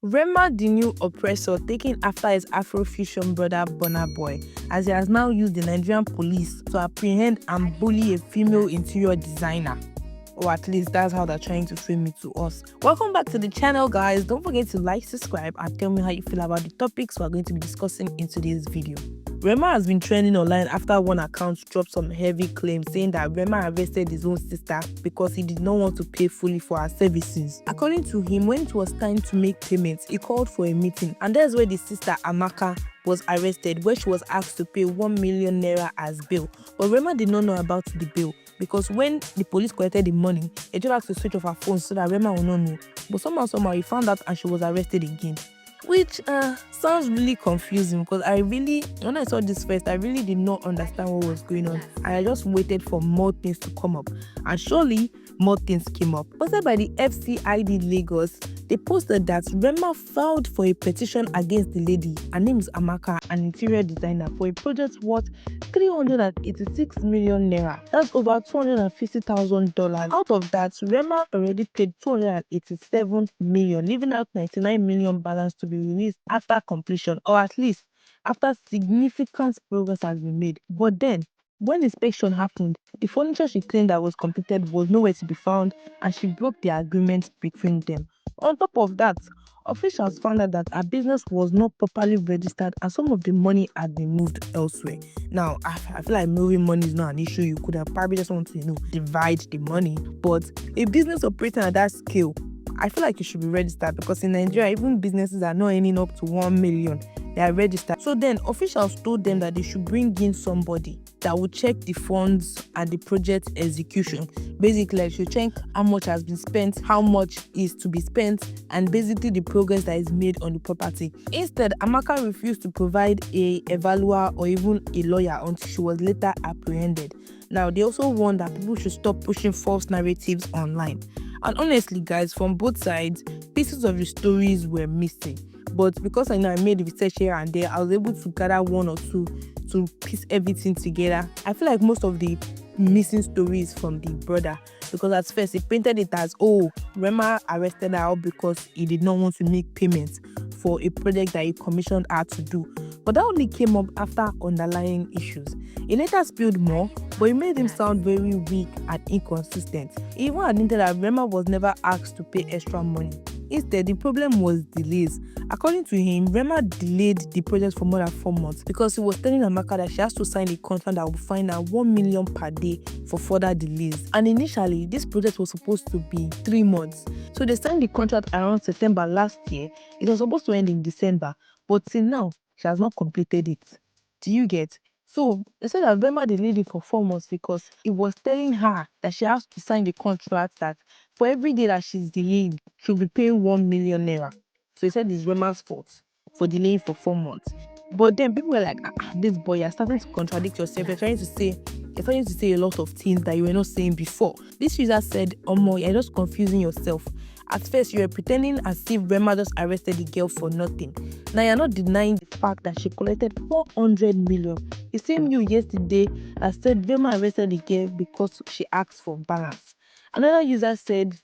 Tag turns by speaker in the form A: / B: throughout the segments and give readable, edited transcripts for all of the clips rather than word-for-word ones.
A: Rema, the new oppressor, taking after his Afrofusion brother Burna Boy, as he has now used the Nigerian police to apprehend and bully a female interior designer. Or at least that's how they're trying to frame it to us. Welcome back to the channel, guys. Don't forget to like, subscribe, and tell me how you feel about the topics we're going to be discussing in today's video. Rema has been trending online after one account dropped some heavy claims saying that Rema arrested his own sister because he did not want to pay fully for her services. According to him, when it was time to make payments, he called for a meeting, and that's where the sister Amaka was arrested, where she was asked to pay 1 million naira as bail. But Rema did not know about the bail because when the police collected the money, they just asked to switch off her phone so that Rema will not know. But somehow he found out and she was arrested again. Which sounds really confusing because when I saw this first, I really did not understand what was going on. I just waited for more things to come up, and surely more things came up. Posted by the FCID Lagos, they posted that Rema filed for a petition against the lady. Her name is Amaka, an interior designer, for a project worth 386 million naira. That's over $250,000. Out of that, Rema already paid 287 million, leaving out 99 million balance to be released after completion, or at least after significant progress has been made. But then, when inspection happened, the furniture she claimed that was completed was nowhere to be found, and she broke the agreement between them. On top of that, officials found out that her business was not properly registered and some of the money had been moved elsewhere. Now, I feel like moving money is not an issue. You could have probably just want to, divide the money. But a business operating at that scale, I feel like it should be registered, because in Nigeria, even businesses are not earning up to 1 million. They are registered. So then officials told them that they should bring in somebody that will check the funds and the project execution. Basically, I should check how much has been spent, how much is to be spent, and basically the progress that is made on the property. Instead, Amaka refused to provide a evaluator or even a lawyer until she was later apprehended. Now, they also warned that people should stop pushing false narratives online. And honestly, guys, from both sides, pieces of the stories were missing. But because I made research here and there, I was able to gather one or two to piece everything together. I feel like most of the missing stories from the brother, because at first he painted it as, Rema arrested her because he did not want to make payments for a project that he commissioned her to do. But that only came up after underlying issues. He later spilled more, but it made him sound very weak and inconsistent. He even admitted that Rema was never asked to pay extra money. Instead, the problem was delays. According to him, Rema delayed the project for more than 4 months because he was telling Amaka that she has to sign a contract that will find her 1 million per day for further delays. And initially, this project was supposed to be 3 months. So they signed the contract around September last year. It was supposed to end in December, but till now, she has not completed it. Do you get? So they said that Rema delayed it for 4 months because it was telling her that she has to sign the contract that for every day that she's delayed, she'll be paying 1 million naira. So he said it's Rema's fault for delaying for 4 months. But then people were like, this boy, you're starting to contradict yourself. You're trying to say a lot of things that you were not saying before. This user said, you're just confusing yourself. At first, you were pretending as if Rema just arrested the girl for nothing. Now you're not denying the fact that she collected 400 million. The same you yesterday that said Rema arrested the girl because she asked for balance. Another user said,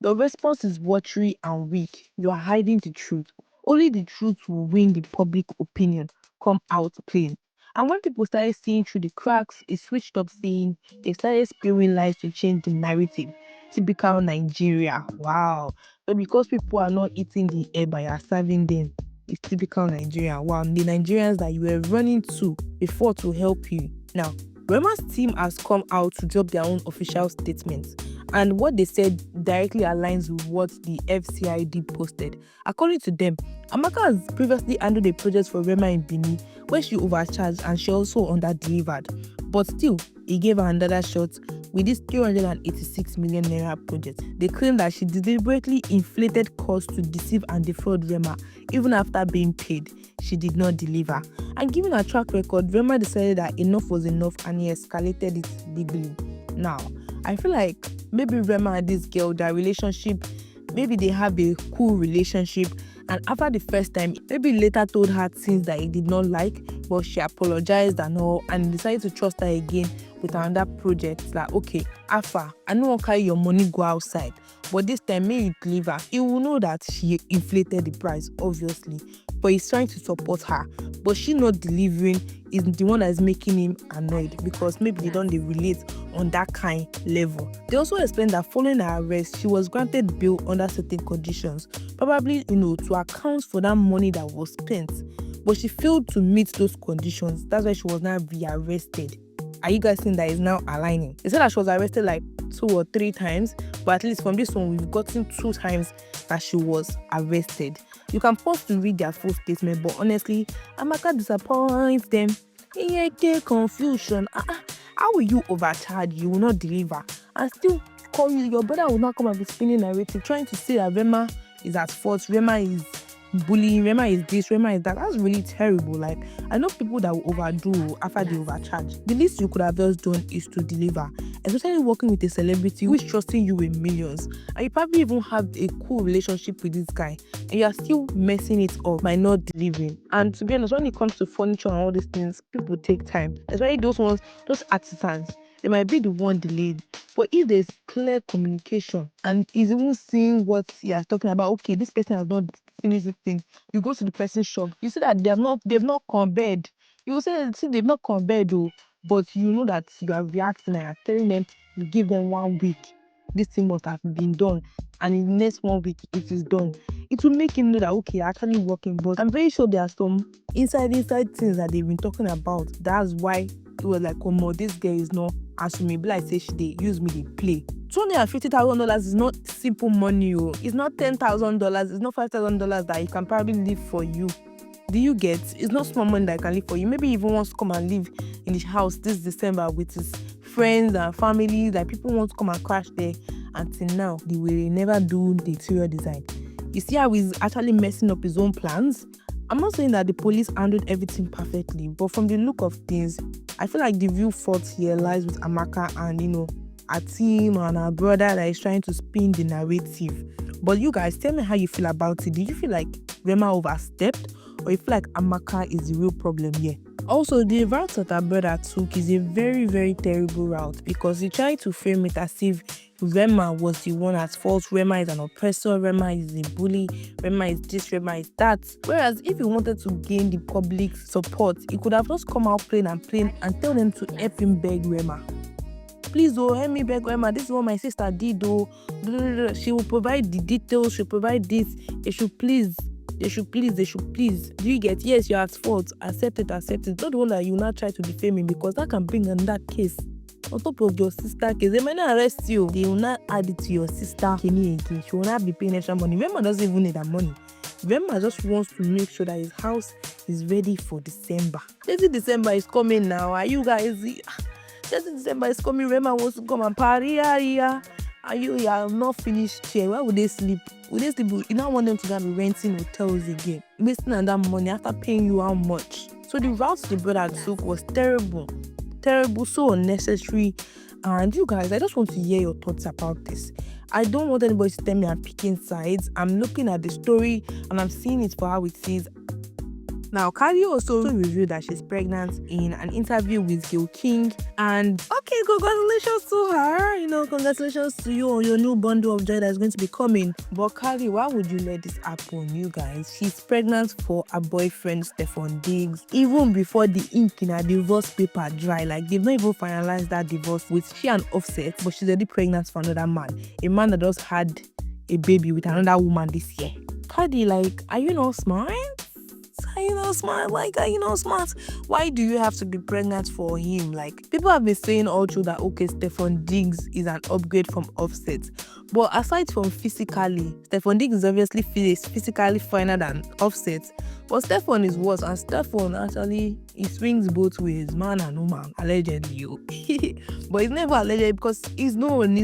A: the response is watery and weak. You are hiding the truth. Only the truth will win the public opinion. Come out clean. And when people started seeing through the cracks, it switched up saying they started spewing lies to change the narrative. Typical Nigeria. Wow. But because people are not eating the air by serving them, it's typical Nigeria. Wow. The Nigerians that you were running to before to help you. Now, Rema's team has come out to drop their own official statements, and what they said directly aligns with what the FCID posted. According to them, Amaka has previously handled a project for Rema in Benin where she overcharged and she also under-delivered. But still, he gave her another shot with this 386 million naira project. They claim that she deliberately inflated costs to deceive and defraud Rema. Even after being paid, she did not deliver. And given her track record, Rema decided that enough was enough and he escalated it legally. Now, I feel like maybe Rema and this girl, their relationship, maybe they have a cool relationship And after the first time, maybe he later told her things that he did not like, but she apologized and all, and decided to trust her again with another project. Like, okay, Alpha, I know I'll carry your money, go outside, but this time, may you deliver. He will know that she inflated the price, obviously, but he's trying to support her. But she not delivering is the one that is making him annoyed, because maybe they don't relate on that kind level. They also explained that following her arrest, she was granted bail under certain conditions, probably, to account for that money that was spent. But she failed to meet those conditions. That's why she was now rearrested. Are you guys seeing that is now aligning? They said that she was arrested like 2 or 3 times, but at least from this one, we've gotten 2 times that she was arrested. You can pause to read their full statement, but honestly, Amaka disappoints them. Confusion. How will you overcharge? You will not deliver, and still call you. Your brother will not come and be spinning narrative, trying to say that Rema is at fault, Rema is bullying, Rema is this, Rema is that. That's really terrible. Like, I know people that will overdo after they overcharge. The least you could have just done is to deliver, especially working with a celebrity who is trusting you with millions, and you probably even have a cool relationship with this guy, and you are still messing it up by not delivering. And to be honest, when it comes to furniture and all these things, people take time, especially those artisans. They might be the one delayed, but if there's clear communication and he's even seeing what he is talking about, okay, this person has not finished this thing, you go to the person's shop, you see that they've not compared. You will say, see, they've not compared though, but you know that you are reacting and you're telling them you give them 1 week. This thing must have been done, and in the next 1 week it is done. It will make him know that okay, actually working. But I'm very sure there are some inside things that they've been talking about. That's why it was like, oh no, this girl is not answering me. But like say she they use me, they play. $250,000 is not simple money. It's not $10,000. It's not $5,000 that you can probably live for you. Do you get? It's not small money that I can live for you. Maybe he even wants to come and live in the house this December with his friends and family. That people want to come and crash there. Until now, they will never do the interior design. You see how he's actually messing up his own plans? I'm not saying that the police handled everything perfectly, but from the look of things, I feel like the real fault here lies with Amaka and, our team and our brother that is trying to spin the narrative. But you guys, tell me how you feel about it. Do you feel like Rema overstepped, or you feel like Amaka is the real problem here? Also, the route that our brother took is a very, very terrible route, because he tried to frame it as if Rema was the one at fault. Rema is an oppressor, Rema is a bully, Rema is this, Rema is that. Whereas if he wanted to gain the public support, he could have just come out plain and tell them to help him beg Rema. Please, help me beg Rema. This is what my sister did, She will provide the details, she'll provide this. They should please. Do you get? Yes, you're at fault. Accept it. Not the one that you now try to defame me, because that can bring another case on top of your sister case. They might not arrest you. They will not add it to your sister Kenny again. She will not be paying extra money. Rema doesn't even need that money. Rema just wants to make sure that his house is ready for December. 30 December is coming now. Are you guys? 30 December is coming. Rema wants to come and party. And you are not finished here. Where would they sleep? You don't want them to be renting hotels again, wasting on that money after paying you how much. So the route the brother took was terrible, so unnecessary. And you guys, I just want to hear your thoughts about this. I don't want anybody to tell me I'm picking sides. I'm looking at the story and I'm seeing it for how it is. Now, Cardi also revealed that she's pregnant in an interview with Gayle King. And okay, congratulations to her. Congratulations to you on your new bundle of joy that's going to be coming. But Cardi, why would you let this happen, you guys? She's pregnant for her boyfriend, Stefon Diggs, even before the ink in her divorce paper dry. Like, they've not even finalized that divorce with she and Offset, but she's already pregnant for another man. A man that just had a baby with another woman this year. Cardi, like, are you not smart? Are you not smart? Why do you have to be pregnant for him? Like, people have been saying all through that, okay, Stefon Diggs is an upgrade from Offset. But aside from physically, Stefon Diggs is obviously physically finer than Offset. But Stefon is worse, and Stefon actually, he swings both ways, man and woman, allegedly. But it's never alleged, because he's known.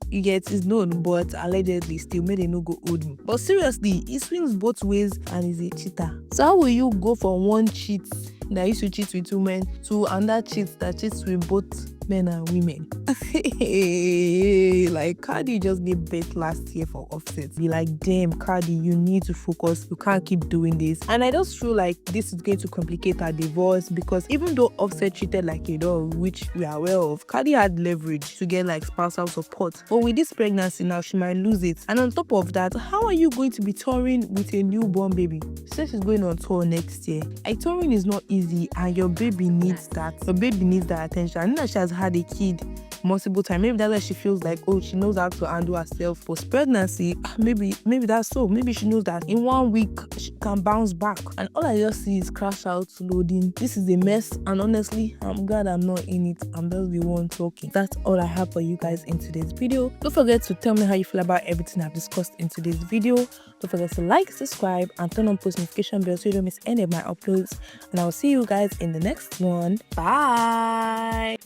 A: You get, is known, but allegedly still made a no-go hold me. But seriously, he swings both ways and is a cheater. So how will you go from one cheat that used to cheat with women to another cheat that cheats with both men and women. Like Cardi just gave birth last year for Offset. Be like, damn, Cardi, you need to focus. You can't keep doing this. And I just feel like this is going to complicate her divorce, because even though Offset treated like a dog, which we are aware of, Cardi had leverage to get like spousal support. But with this pregnancy now, she might lose it. And on top of that, how are you going to be touring with a newborn baby? She said she's going on tour next year. Like, touring is not easy, and your baby needs that. Your baby needs that attention. I know that she has had a kid multiple times. Maybe that's why she feels like, oh, she knows how to handle herself post pregnancy. Maybe that's so. Maybe she knows that in 1 week she can bounce back. And all I just see is crash out, loading. This is a mess, and honestly, I'm glad I'm not in it. I'm just the one talking. That's all I have for you guys in today's video. Don't forget to tell me how you feel about everything I've discussed in today's video. Don't forget to like, subscribe, and turn on post notification bell so you don't miss any of my uploads. And I will see you guys in the next one. Bye.